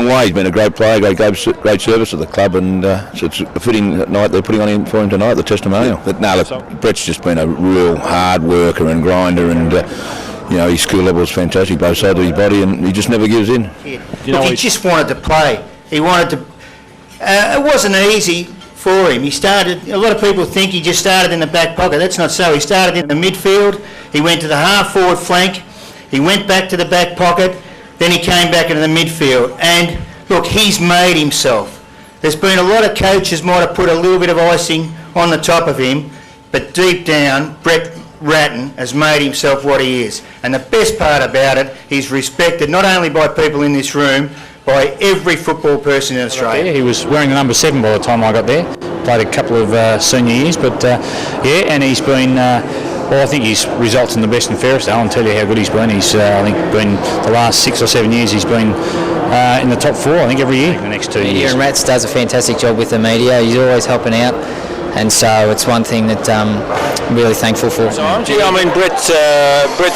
long way. He's been a great player, great service to the club, and so it's a fitting night they're putting on him for him tonight, the testimonial. But no, look, Brett's just been a real hard worker and grinder, and you know, his skill level is fantastic, both sides of his body, and he just never gives in. Yeah. Look, he just wanted to play. He wanted to. It wasn't easy for him. He started. A lot of people think he just started in the back pocket. That's not so. He started in the midfield. He went to the half-forward flank. He went back to the back pocket. Then he came back into the midfield. And look, he's made himself. There's been a lot of coaches might have put a little bit of icing on the top of him, but deep down, Brett Ratten has made himself what he is. And the best part about it, he's respected not only by people in this room, by every football person in Australia. Yeah, he was wearing the number 7 by the time I got there. Played a couple of senior years, but yeah, and he's been. Well, I think his results in the best and fairest. I'll tell you how good he's been. He's, I think, been the last 6 or 7 years. He's been in the top 4. I think every year. The next 2 years. And Rats does a fantastic job with the media. He's always helping out, and so it's one thing that I'm really thankful for. I mean, Brett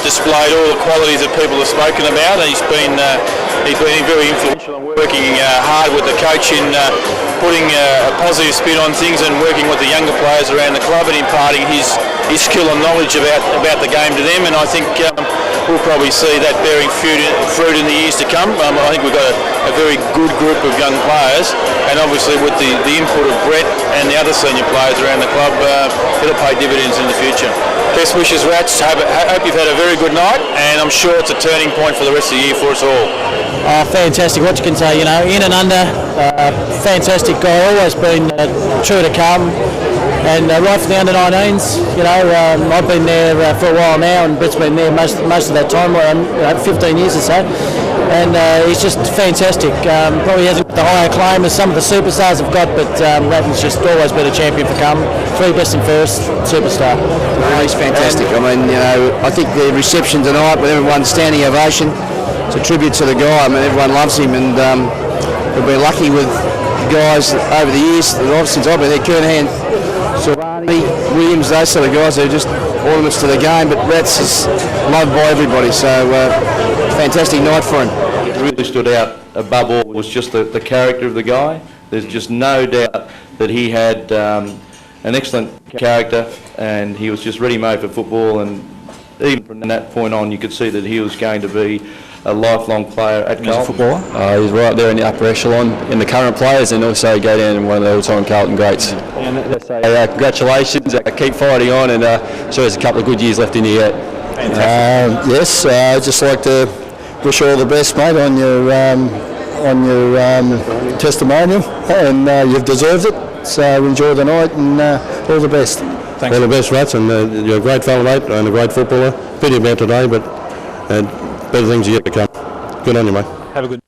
displayed all the qualities that people have spoken about. He's been very influential and working hard with the coach in putting a positive spin on things and working with the younger players around the club and imparting his skill and knowledge about the game to them. And I think we'll probably see that bearing fruit in the years to come. I think we've got a very good group of young players, and obviously with the input of Brett and the other senior players around the club, it'll pay dividends in the future. Best wishes, Rats. Hope you've had a very good night, and I'm sure it's a turning point for the rest of the year for us all. Fantastic, what you can say, you know, in and under, fantastic guy, always been true to Carlton, and right from the under-19s, you know, I've been there for a while now, and Brett's been there most of that time, 15 years or so, and he's just fantastic. Probably hasn't got the higher claim as some of the superstars have got, but Ratten's just always been a champion for Carlton, 3 best and fairest superstar. No, he's fantastic. I mean, you know, I think the reception tonight with everyone standing ovation, it's a tribute to the guy. I mean, everyone loves him, and we've been lucky with the guys over the years, since I've been there, Kernahan, Silvani, Williams, those sort of guys who are just ornaments to the game, but Rats is loved by everybody, so fantastic night for him. What really stood out above all was just the character of the guy. There's just no doubt that he had an excellent character, and he was just ready-made for football, and even from that point on you could see that he was going to be a lifelong player at Carlton. Footballer. He's right there in the upper echelon in the current players, and also go down in one of the all-time Carlton greats. Congratulations, keep fighting on, and sure there's a couple of good years left in you yet. Yes, I'd just like to wish you all the best, mate, on your testimonial, and you've deserved it, so enjoy the night, and all the best. Thanks. All the best, Rats, and you're a great fellow, mate, and a great footballer. Pity about today, but better things are yet to come. Good on you, mate. Have a good